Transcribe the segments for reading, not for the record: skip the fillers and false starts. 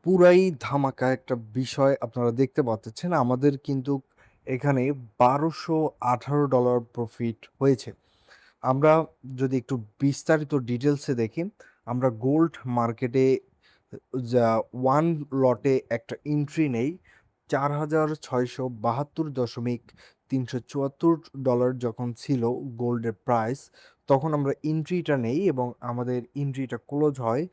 পুরাই ধামাকা একটা বিষয় আপনারা দেখতে পাচ্ছেন। আমাদের কিন্তু এখানে $1218 প্রফিট হয়েছে। আমরা যদি একটু বিস্তারিত ডিটেলসে দেখি, আমরা গোল্ড মার্কেটে যা ওয়ান লটে একটা এন্ট্রি নেই 4,672.374 ডলার যখন ছিল গোল্ডের প্রাইস, তখন আমরা এন্ট্রিটা নেই এবং আমাদের এন্ট্রিটা ক্লোজ হয়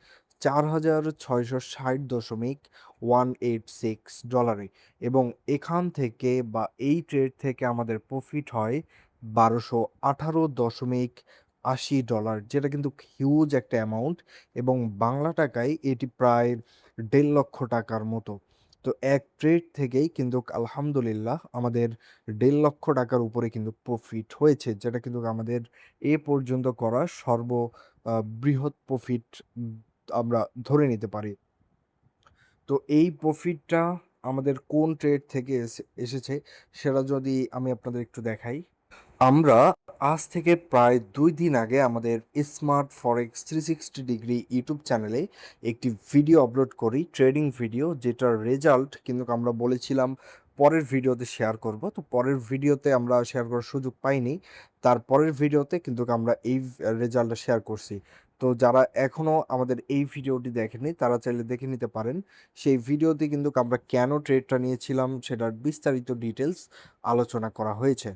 4,660.186 ডলারে। এবং এখান থেকে বা এই ট্রেড থেকে আমাদের প্রফিট হয় 1218.80 ডলার, যেটা কিন্তু হিউজ একটা অ্যামাউন্ট। এবং বাংলা টাকায় এটি প্রায় 1.5 লক্ষ টাকার মতো। তো এক ট্রেড থেকেই কিন্তু আলহামদুলিল্লাহ আমাদের 1.5 লক্ষ টাকার উপরে কিন্তু প্রফিট হয়েছে, যেটা কিন্তু আমাদের এ পর্যন্ত করা বৃহৎ প্রফিট আমরা ধরে নিতে পারি। তো এই প্রফিটটা আমাদের কোন ট্রেড থেকে এসেছে সেটা যদি আমি আপনাদের একটু দেখাই। আমরা আজ থেকে প্রায় 2 দিন আগে আমাদের স্মার্ট ফরেক্স 360 ডিগ্রি ইউটিউব চ্যানেলে একটি ভিডিও আপলোড করি, ট্রেডিং ভিডিও, যেটার রেজাল্ট কিন্তু আমরা বলেছিলাম পরের ভিডিওতে শেয়ার করব। তো পরের ভিডিওতে আমরা শেয়ার করার সুযোগ পাইনি, তারপরের ভিডিওতে কিন্তু আমরা এই রেজাল্টটা শেয়ার করছি। তো যারা এখনও আমাদের এই ভিডিওটি দেখেনি তারা চাইলে দেখে নিতে পারেন। সেই ভিডিওতে কিন্তু আমরা কেন ট্রেডটা নিয়েছিলাম সেটার বিস্তারিত ডিটেলস আলোচনা করা হয়েছে।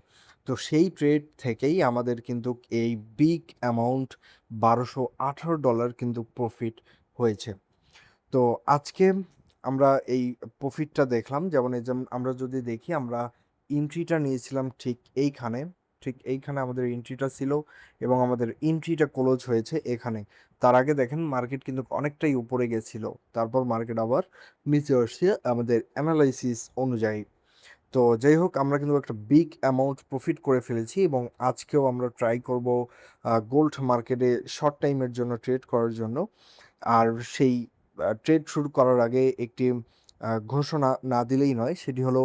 তো সেই ট্রেড থেকেই আমাদের কিন্তু এই বিগ অ্যামাউন্ট $1218 কিন্তু প্রফিট হয়েছে। তো আজকে আমরা এই প্রফিটটা দেখলাম, যেমন আমরা যদি দেখি, আমরা এন্ট্রিটা নিয়েছিলাম ঠিক এইখানে আমাদের এন্ট্রিটা ছিল এবং আমাদের এন্ট্রিটা ক্লোজ হয়েছে এখানে। তার আগে দেখেন মার্কেট কিন্তু অনেকটাই উপরে গেছিল, তারপর মার্কেট আবার নিচে আসছে আমাদের অ্যানালাইসিস অনুযায়ী। তো যাই হোক, আমরা কিন্তু একটা বিগ অ্যামাউন্ট প্রফিট করে ফেলেছি এবং আজকেও আমরা ট্রাই করব গোল্ড মার্কেটে শর্ট টাইমের জন্য ট্রেড করার জন্য। আর সেই ট্রেড শুরু করার আগে একটি ঘোষণা না দিলেই নয়, সেটি হলো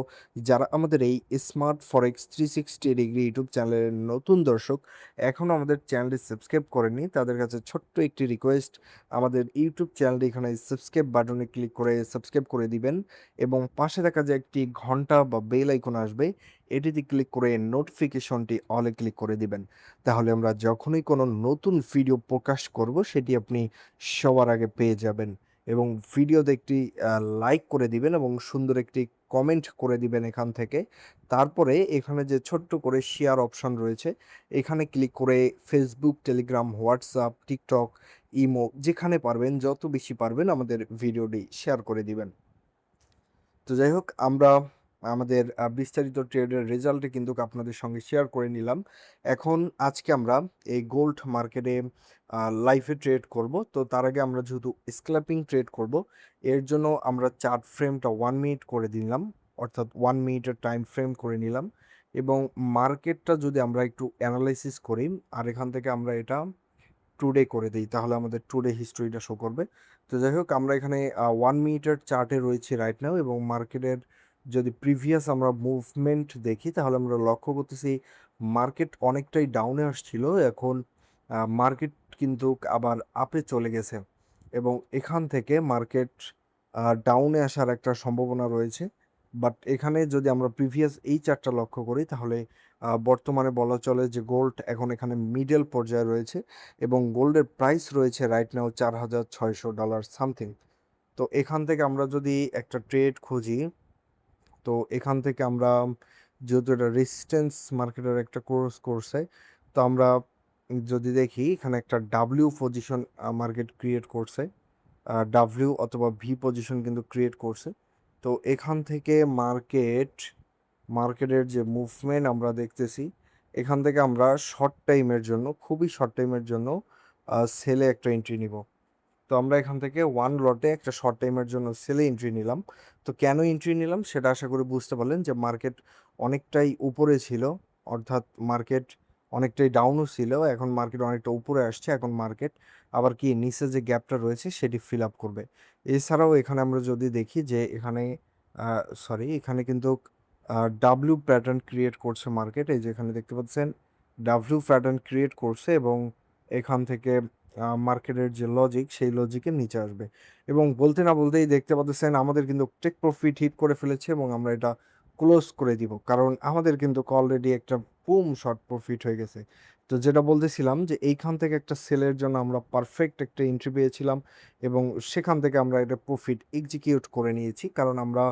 যারা আমাদের এই স্মার্ট ফরেক্স 360 ডিগ্রি ইউটিউব চ্যানেলের নতুন দর্শক, এখনও আমাদের চ্যানেলটি সাবস্ক্রাইব করেনি, তাদের কাছে ছোট্ট একটি রিকোয়েস্ট, আমাদের ইউটিউব চ্যানেলটি এখানে সাবস্ক্রাইব বাটনে ক্লিক করে সাবস্ক্রাইব করে দিবেন এবং পাশে থাকা যে একটি ঘন্টা বা বেল আইকন আসবে, এটিতে ক্লিক করে নোটিফিকেশনটি অলে ক্লিক করে দিবেন। তাহলে আমরা যখনই কোনো নতুন ভিডিও প্রকাশ করব সেটি আপনি সবার আগে পেয়ে যাবেন। এবং ভিডিওতে একটি লাইক করে দিবেন এবং সুন্দর একটি কমেন্ট করে দিবেন এখান থেকে। তারপরে এখানে যে ছোট্ট করে শেয়ার অপশন রয়েছে, এখানে ক্লিক করে Facebook, Telegram, WhatsApp, TikTok, imo, যেখানে পারবেন, যত বেশি পারবেন আমাদের ভিডিওটি শেয়ার করে দিবেন। তো যাই হোক, আমরা আমাদের বিস্তারিত ট্রেডের রেজাল্টে কিন্তু আপনাদের সঙ্গে শেয়ার করে নিলাম। এখন আজকে আমরা এই গোল্ড মার্কেটে লাইভে ট্রেড করব। তো তার আগে আমরা যেহেতু স্ক্যাল্পিং ট্রেড করব, এর জন্য আমরা চার্ট ফ্রেমটা 1 মিনিট করে দিলাম, অর্থাৎ 1 মিনিটের টাইম ফ্রেম করে নিলাম। এবং মার্কেটটা যদি আমরা একটু অ্যানালাইসিস করি, আর এখান থেকে আমরা এটা টুডে করে দিই, তাহলে আমাদের টুডে হিস্ট্রিটা শো করবে। তো যাই হোক, আমরা এখানে 1 মিনিটের চার্টে রয়েছি রাইট নাও, এবং মার্কেটের যদি প্রিভিয়াস আমরা মুভমেন্ট দেখি তাহলে আমরা লক্ষ্য করতেছি মার্কেট অনেকটাই ডাউনে আসছিল, এখন মার্কেট কিন্তু আবার আপে চলে গেছে এবং এখান থেকে মার্কেট ডাউনে আসার একটা সম্ভাবনা রয়েছে। বাট এখানে যদি আমরা প্রিভিয়াস এই চার্টটা লক্ষ্য করি তাহলে বর্তমানে বলা চলে যে গোল্ড এখন এখানে মিডল পর্যায়ে রয়েছে এবং গোল্ডের প্রাইস রয়েছে রাইট নাও $4,600 সামথিং। তো এখান থেকে আমরা যদি একটা ট্রেড খুঁজি, তো এখান থেকে আমরা যেহেতু এটা রেজিস্ট্যান্স মার্কেটের একটা কোর্স করছে, তো আমরা যদি দেখি এখানে একটা ডাব্লিউ পজিশন মার্কেট ক্রিয়েট করছে, ডাব্লিউ অথবা ভি পজিশন কিন্তু ক্রিয়েট করছে। তো এখান থেকে মার্কেটের যে মুভমেন্ট আমরা দেখতেছি, এখান থেকে আমরা শর্ট টাইমের জন্য, খুবই শর্ট টাইমের জন্য সেলে একটা এন্ট্রি নিব। তো আমরা এখান থেকে ওয়ান লটে একটা শর্ট টাইমের জন্য সেলে এন্ট্রি নিলাম। তো কেন এন্ট্রি নিলাম সেটা আশা করি বুঝতে পারলেন, যে মার্কেট অনেকটাই উপরে ছিল, অর্থাৎ মার্কেট অনেকটাই ডাউনও ছিল, এখন মার্কেট অনেকটা উপরে আসছে, এখন মার্কেট আবার কি নিচে যে গ্যাপটা রয়েছে সেটি ফিল আপ করবে। এছাড়াও এখানে আমরা যদি দেখি যে এখানে এখানে কিন্তু ডাব্লিউ প্যাটার্ন ক্রিয়েট করছে মার্কেট, এই যে এখানে দেখতে পাচ্ছেন ডাব্লিউ প্যাটার্ন ক্রিয়েট করছে এবং এখান থেকে মার্কেটের যে লজিক সেই লজিকের নিচে আসবে এবং বলতে না বলতেই দেখতে পাচ্ছেন আমাদের কিন্তু টেক প্রফিট হিট করে ফেলেছে এবং আমরা এটা ক্লোজ করে দিব কারণ আমাদের কিন্তু অলরেডি একটা বুম শর্ট প্রফিট হয়ে গেছে। তো যেটা বলতেছিলাম যে এইখান থেকে একটা সেলের জন্য আমরা পারফেক্ট একটা এন্ট্রি পেয়েছিলাম এবং সেখান থেকে আমরা এটা প্রফিট এক্সিকিউট করে নিয়েছি কারণ আমরা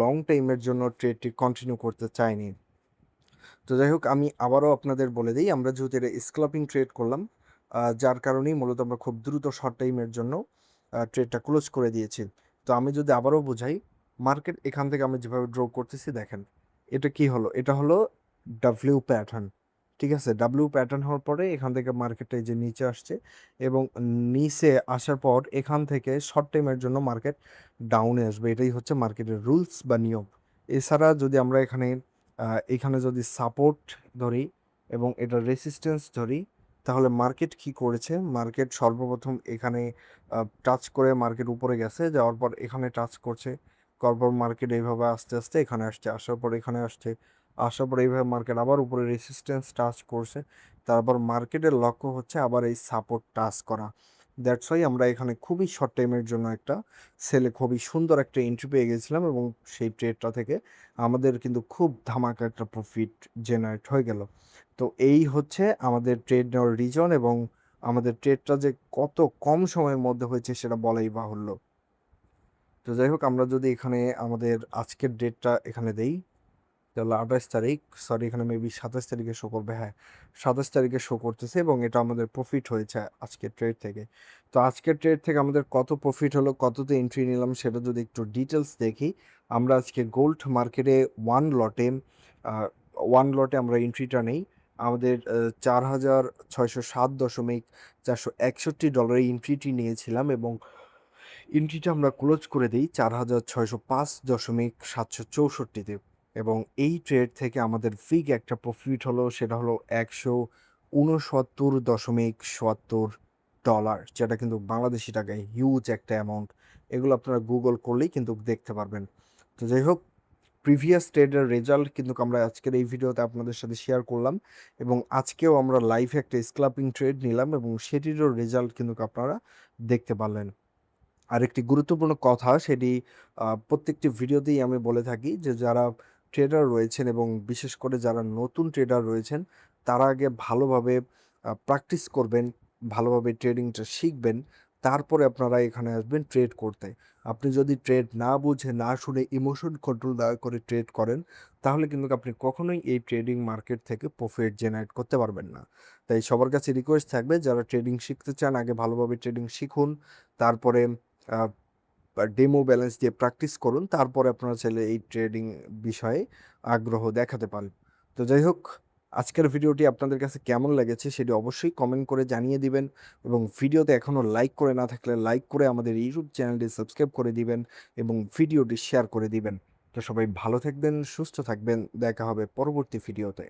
লং টাইমের জন্য ট্রেডটি কন্টিনিউ করতে চাইনি। তো যাই হোক আমি আবারও আপনাদের বলে দিই আমরা যেহেতু এটা স্ক্যাল্পিং ট্রেড করলাম যার কারণেই মূলত আমরা খুব দ্রুত শর্ট টাইমের জন্য ট্রেডটা ক্লোজ করে দিয়েছি। তো আমি যদি আবারও বোঝাই মার্কেট এখান থেকে আমি যেভাবে ড্র করতেছি দেখেন এটা কি হলো, এটা হলো ডাব্লিউ প্যাটার্ন। ঠিক আছে, ডাব্লিউ প্যাটার্ন হওয়ার পরে এখান থেকে মার্কেটটা এই যে নিচে আসছে এবং নিচে আসার পর এখান থেকে শর্ট টাইমের জন্য মার্কেট ডাউনে আসবে, এটাই হচ্ছে মার্কেটের রুলস বা নিয়ম। এছাড়া যদি আমরা এখানে যদি সাপোর্ট ধরি এবং এটা রেসিস্ট্যান্স ধরি তাহলে মার্কেট কি করেছে, মার্কেট সর্বপ্রথম এখানে টাচ করে মার্কেট উপরে গেছে, যাওয়ার পর এখানে টাচ করছে, করার পর মার্কেট এইভাবে আস্তে আস্তে এখানে আসছে, আসার পর এখানে আসছে, আসার পর এইভাবে মার্কেট আবার উপরে রেসিস্ট্যান্স টাচ করছে, তারপর মার্কেটের লক্ষ্য হচ্ছে আবার এই সাপোর্ট টাচ করা। দ্যাটস ওয়াই আমরা এখানে খুবই শর্ট টাইমের জন্য একটা সেলে খুবই সুন্দর একটা এন্ট্রি পেয়ে গেছিলাম এবং সেই ট্রেডটা থেকে আমাদের কিন্তু খুব ধামাকা একটা প্রফিট জেনারেট হয়ে গেল। তো এই হচ্ছে আমাদের ট্রেড নেওয়ার রিজন এবং আমাদের ট্রেডটা যে কত কম সময়ের মধ্যে হয়েছে সেটা বলাই বাহুল্য। তো যাই হোক আমরা যদি এখানে আমাদের আজকের ডেটটা এখানে দেই তাহলে 28 তারিখ, সরি এখানে মেবি 27 তারিখে শো করবে, হ্যাঁ 27 তারিখে শো করতেছে এবং এটা আমাদের প্রফিট হয়েছে আজকের ট্রেড থেকে। তো আজকের ট্রেড থেকে আমাদের কত প্রফিট হলো, কততে এন্ট্রি নিলাম সেটা যদি একটু ডিটেলস দেখি, আমরা আজকে গোল্ড মার্কেটে ওয়ান লটে আমরা এন্ট্রিটা নেই, আমাদের 4,607.461 এন্ট্রিটি নিয়েছিলাম এবং এন্ট্রিটা আমরা ক্লোজ করে দিই 4,605.764-তে এবং এই ট্রেড থেকে আমাদের ফিগ একটা প্রফিট হলো, সেটা হলো $169.72, যেটা কিন্তু বাংলাদেশি টাকায় হিউজ একটা অ্যামাউন্ট। এগুলো আপনারা গুগল করলেই কিন্তু দেখতে পারবেন। তো যাই হোক প্রিভিয়াস ট্রেডের রেজাল্ট কিন্তু আমরা আজকের এই ভিডিওতে আপনাদের সাথে শেয়ার করলাম এবং আজকেও আমরা লাইভে একটা স্ক্যাল্পিং ট্রেড নিলাম এবং সেটিরও রেজাল্ট কিন্তু আপনারা দেখতে পারলেন। আরেকটি গুরুত্বপূর্ণ কথা সেটি প্রত্যেকটি ভিডিওতেই আমি বলে থাকি যে যারা ট্রেডার রয়েছেন এবং বিশেষ করে যারা নতুন ট্রেডার রয়েছেন তারা আগে ভালোভাবে প্র্যাকটিস করবেন, ভালোভাবে ট্রেডিংটা শিখবেন, তারপরে আপনারা এখানে আসবেন ট্রেড করতে। আপনি যদি ট্রেড না বুঝে না শুনে ইমোশন কন্ট্রোল না করে ট্রেড করেন তাহলে কিন্তু আপনি কখনোই এই ট্রেডিং মার্কেট থেকে প্রফিট জেনারেট করতে পারবেন না। তাই সবার কাছে রিকোয়েস্ট থাকবে যারা ট্রেডিং শিখতে চান আগে ভালোভাবে ট্রেডিং শিখুন, তারপরে ডেমো ব্যালেন্স দিয়ে প্র্যাকটিস করুন, তারপরে আপনারা চাইলে এই ট্রেডিং বিষয়ে আগ্রহ দেখাতে পারেন। তো যাই হোক আজকের ভিডিওটি আপনাদের কাছে কেমন লেগেছে সেটি অবশ্যই কমেন্ট করে জানিয়ে দিবেন এবং ভিডিওতে এখনও লাইক করে না থাকলে লাইক করে আমাদের ইউটিউব চ্যানেলটি সাবস্ক্রাইব করে দিবেন এবং ভিডিওটি শেয়ার করে দিবেন। তো সবাই ভালো থাকবেন, সুস্থ থাকবেন, দেখা হবে পরবর্তী ভিডিওতে।